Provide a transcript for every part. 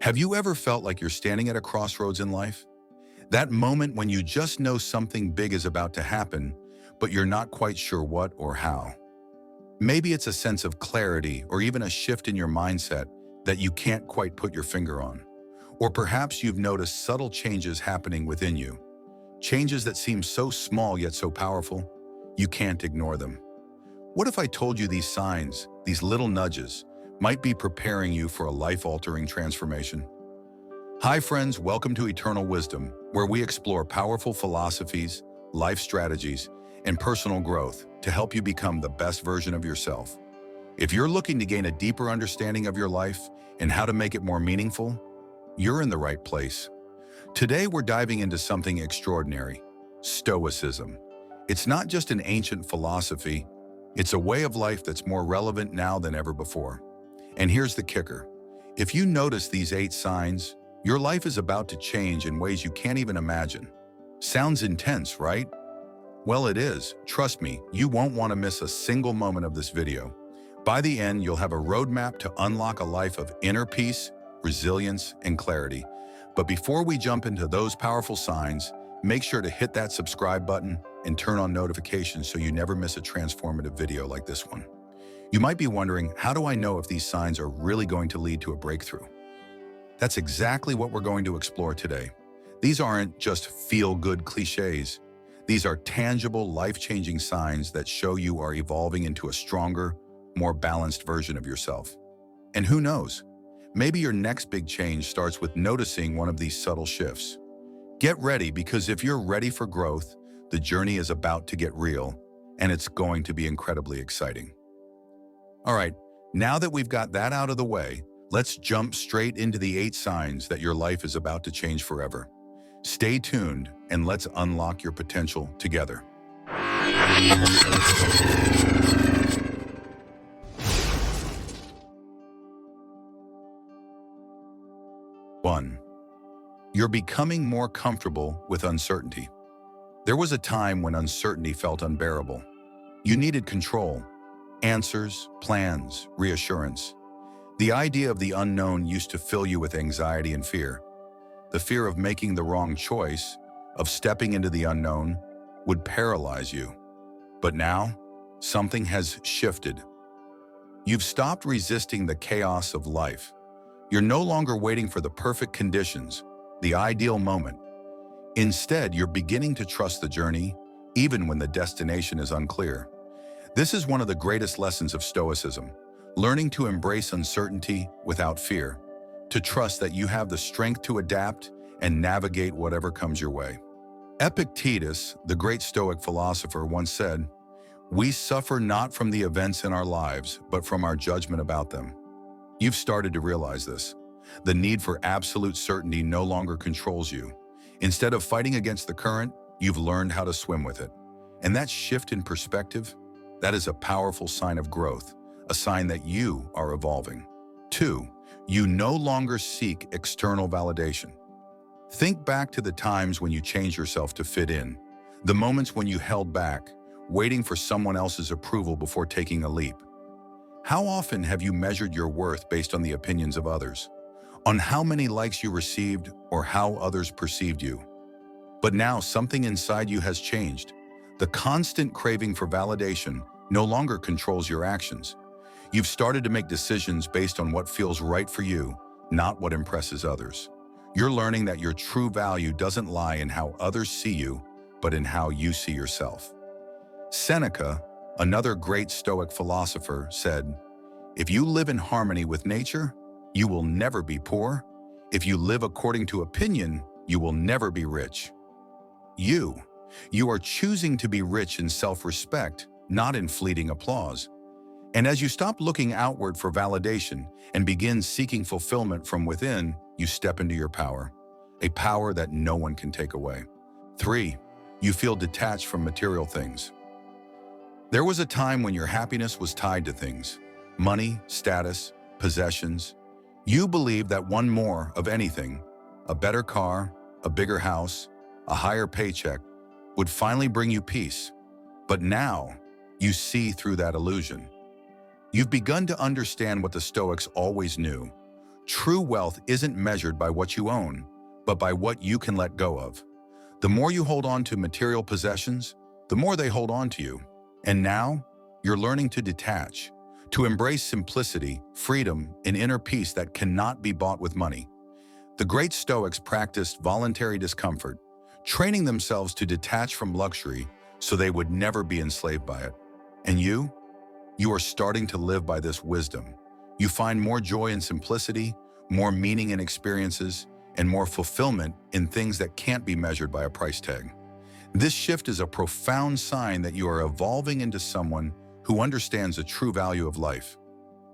Have you ever felt like you're standing at a crossroads in life? That moment when you just know something big is about to happen, but you're not quite sure what or how. Maybe it's a sense of clarity or even a shift in your mindset that you can't quite put your finger on. Or perhaps you've noticed subtle changes happening within you. Changes that seem so small yet so powerful, you can't ignore them. What if I told you these signs, these little nudges, might be preparing you for a life-altering transformation? Hi friends, welcome to Eternal Wisdom, where we explore powerful philosophies, life strategies, and personal growth to help you become the best version of yourself. If you're looking to gain a deeper understanding of your life and how to make it more meaningful, you're in the right place. Today we're diving into something extraordinary, Stoicism. It's not just an ancient philosophy, it's a way of life that's more relevant now than ever before. And here's the kicker. If you notice these 8 signs, your life is about to change in ways you can't even imagine. Sounds intense, right? Well, it is. Trust me, you won't want to miss a single moment of this video. By the end, you'll have a roadmap to unlock a life of inner peace, resilience, and clarity. But before we jump into those powerful signs, make sure to hit that subscribe button and turn on notifications so you never miss a transformative video like this one. You might be wondering, how do I know if these signs are really going to lead to a breakthrough? That's exactly what we're going to explore today. These aren't just feel-good cliches. These are tangible, life-changing signs that show you are evolving into a stronger, more balanced version of yourself. And who knows? Maybe your next big change starts with noticing one of these subtle shifts. Get ready, because if you're ready for growth, the journey is about to get real, and it's going to be incredibly exciting. All right, now that we've got that out of the way, let's jump straight into the 8 signs that your life is about to change forever. Stay tuned and let's unlock your potential together. 1. You're becoming more comfortable with uncertainty. There was a time when uncertainty felt unbearable. You needed control, answers, plans, reassurance. The idea of the unknown used to fill you with anxiety and fear. The fear of making the wrong choice, of stepping into the unknown, would paralyze you. But now, something has shifted. You've stopped resisting the chaos of life. You're no longer waiting for the perfect conditions, the ideal moment. Instead, you're beginning to trust the journey, even when the destination is unclear. This is one of the greatest lessons of Stoicism, learning to embrace uncertainty without fear, to trust that you have the strength to adapt and navigate whatever comes your way. Epictetus, the great Stoic philosopher, once said, "We suffer not from the events in our lives, but from our judgment about them." You've started to realize this. The need for absolute certainty no longer controls you. Instead of fighting against the current, you've learned how to swim with it. And that shift in perspective, that is a powerful sign of growth, a sign that you are evolving. 2. You no longer seek external validation. Think back to the times when you changed yourself to fit in, the moments when you held back, waiting for someone else's approval before taking a leap. How often have you measured your worth based on the opinions of others, on how many likes you received or how others perceived you? But now something inside you has changed. The constant craving for validation no longer controls your actions. You've started to make decisions based on what feels right for you, not what impresses others. You're learning that your true value doesn't lie in how others see you, but in how you see yourself. Seneca, another great Stoic philosopher, said, "If you live in harmony with nature, you will never be poor. If you live according to opinion, you will never be rich." You are choosing to be rich in self-respect, not in fleeting applause. And as you stop looking outward for validation and begin seeking fulfillment from within, you step into your power, a power that no one can take away. 3. You feel detached from material things. There was a time when your happiness was tied to things, money, status, possessions. You believed that one more of anything, a better car, a bigger house, a higher paycheck, would finally bring you peace. But now, you see through that illusion. You've begun to understand what the Stoics always knew. True wealth isn't measured by what you own, but by what you can let go of. The more you hold on to material possessions, the more they hold on to you. And now, you're learning to detach, to embrace simplicity, freedom, and inner peace that cannot be bought with money. The great Stoics practiced voluntary discomfort, training themselves to detach from luxury so they would never be enslaved by it. And you are starting to live by this wisdom. You find more joy in simplicity, more meaning in experiences, and more fulfillment in things that can't be measured by a price tag. This shift is a profound sign that you are evolving into someone who understands the true value of life.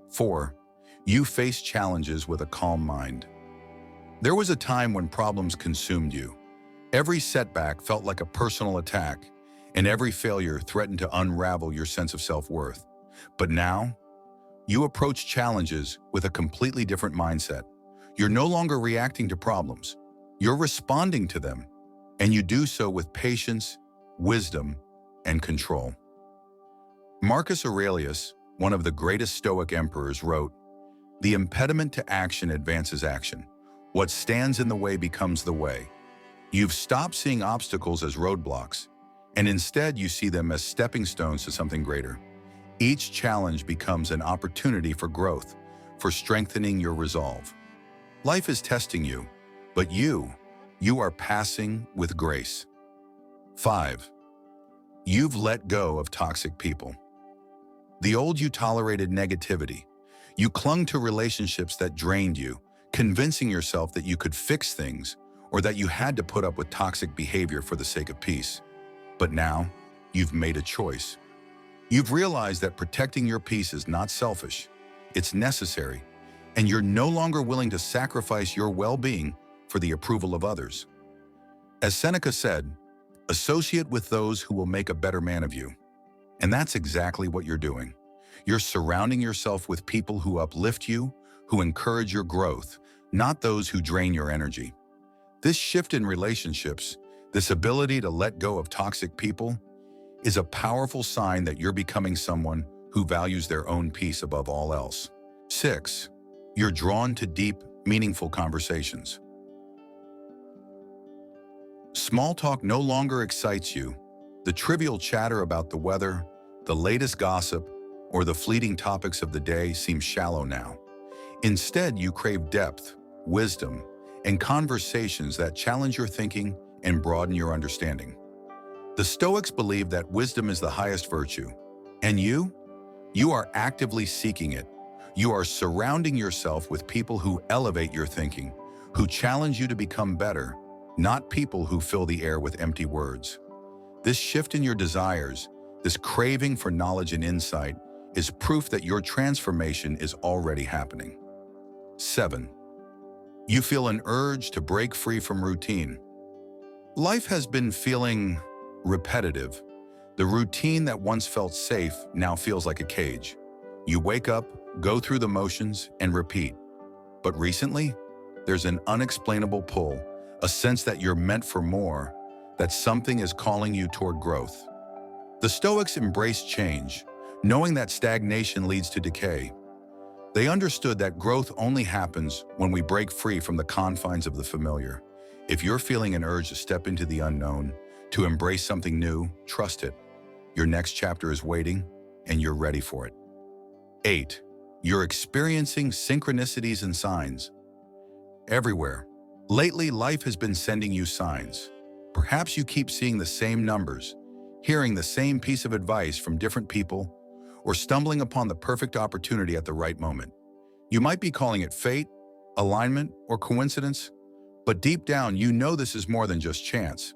4. You face challenges with a calm mind. There was a time when problems consumed you. Every setback felt like a personal attack, and every failure threatened to unravel your sense of self-worth. But now, you approach challenges with a completely different mindset. You're no longer reacting to problems. You're responding to them, and you do so with patience, wisdom, and control. Marcus Aurelius, one of the greatest Stoic emperors, wrote, "The impediment to action advances action. What stands in the way becomes the way." You've stopped seeing obstacles as roadblocks, and instead you see them as stepping stones to something greater. Each challenge becomes an opportunity for growth, for strengthening your resolve. Life is testing you, but you are passing with grace. 5. You've let go of toxic people. The old you tolerated negativity. You clung to relationships that drained you, convincing yourself that you could fix things or that you had to put up with toxic behavior for the sake of peace. But now, you've made a choice. You've realized that protecting your peace is not selfish, it's necessary, and you're no longer willing to sacrifice your well-being for the approval of others. As Seneca said, associate with those who will make a better man of you. And that's exactly what you're doing. You're surrounding yourself with people who uplift you, who encourage your growth, not those who drain your energy. This shift in relationships, this ability to let go of toxic people, is a powerful sign that you're becoming someone who values their own peace above all else. 6. You're drawn to deep, meaningful conversations. Small talk no longer excites you. The trivial chatter about the weather, the latest gossip, or the fleeting topics of the day seem shallow now. Instead, you crave depth, wisdom, and conversations that challenge your thinking and broaden your understanding. The Stoics believe that wisdom is the highest virtue, and you are actively seeking it. You are surrounding yourself with people who elevate your thinking, who challenge you to become better, not people who fill the air with empty words. This shift in your desires, this craving for knowledge and insight, is proof that your transformation is already happening. 7. You feel an urge to break free from routine. Life has been feeling repetitive. The routine that once felt safe now feels like a cage. You wake up, go through the motions, and repeat. But recently, there's an unexplainable pull, a sense that you're meant for more, that something is calling you toward growth. The Stoics embraced change, knowing that stagnation leads to decay. They understood that growth only happens when we break free from the confines of the familiar. If you're feeling an urge to step into the unknown, to embrace something new, trust it. Your next chapter is waiting, and you're ready for it. 8. You're experiencing synchronicities and signs. Everywhere. Lately, life has been sending you signs. Perhaps you keep seeing the same numbers, hearing the same piece of advice from different people, or stumbling upon the perfect opportunity at the right moment. You might be calling it fate, alignment, or coincidence, but deep down you know this is more than just chance.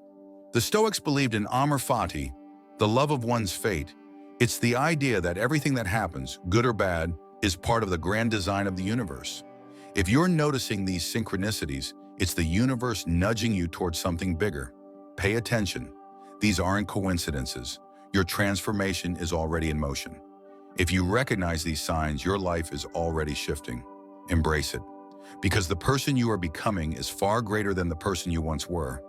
The Stoics believed in amor fati, the love of one's fate. It's the idea that everything that happens, good or bad, is part of the grand design of the universe. If you're noticing these synchronicities, it's the universe nudging you towards something bigger. Pay attention. These aren't coincidences. Your transformation is already in motion. If you recognize these signs, your life is already shifting. Embrace it, because the person you are becoming is far greater than the person you once were.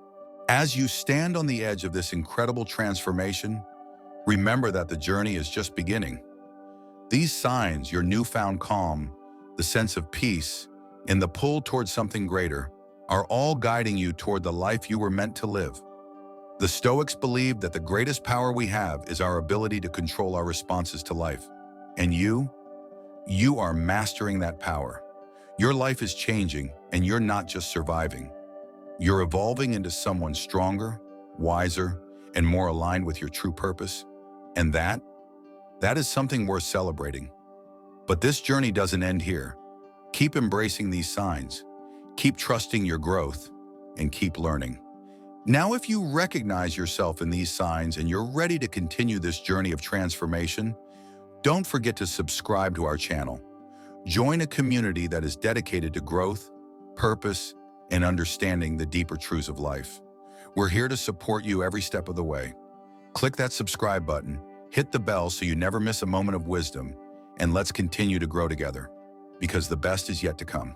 As you stand on the edge of this incredible transformation, remember that the journey is just beginning. These signs, your newfound calm, the sense of peace, and the pull towards something greater are all guiding you toward the life you were meant to live. The Stoics believed that the greatest power we have is our ability to control our responses to life. And you are mastering that power. Your life is changing, and you're not just surviving. You're evolving into someone stronger, wiser, and more aligned with your true purpose. And that is something worth celebrating. But this journey doesn't end here. Keep embracing these signs, keep trusting your growth, and keep learning. Now, if you recognize yourself in these signs and you're ready to continue this journey of transformation, don't forget to subscribe to our channel. Join a community that is dedicated to growth, purpose, and understanding the deeper truths of life. We're here to support you every step of the way. Click that subscribe button, hit the bell so you never miss a moment of wisdom, and let's continue to grow together, because the best is yet to come.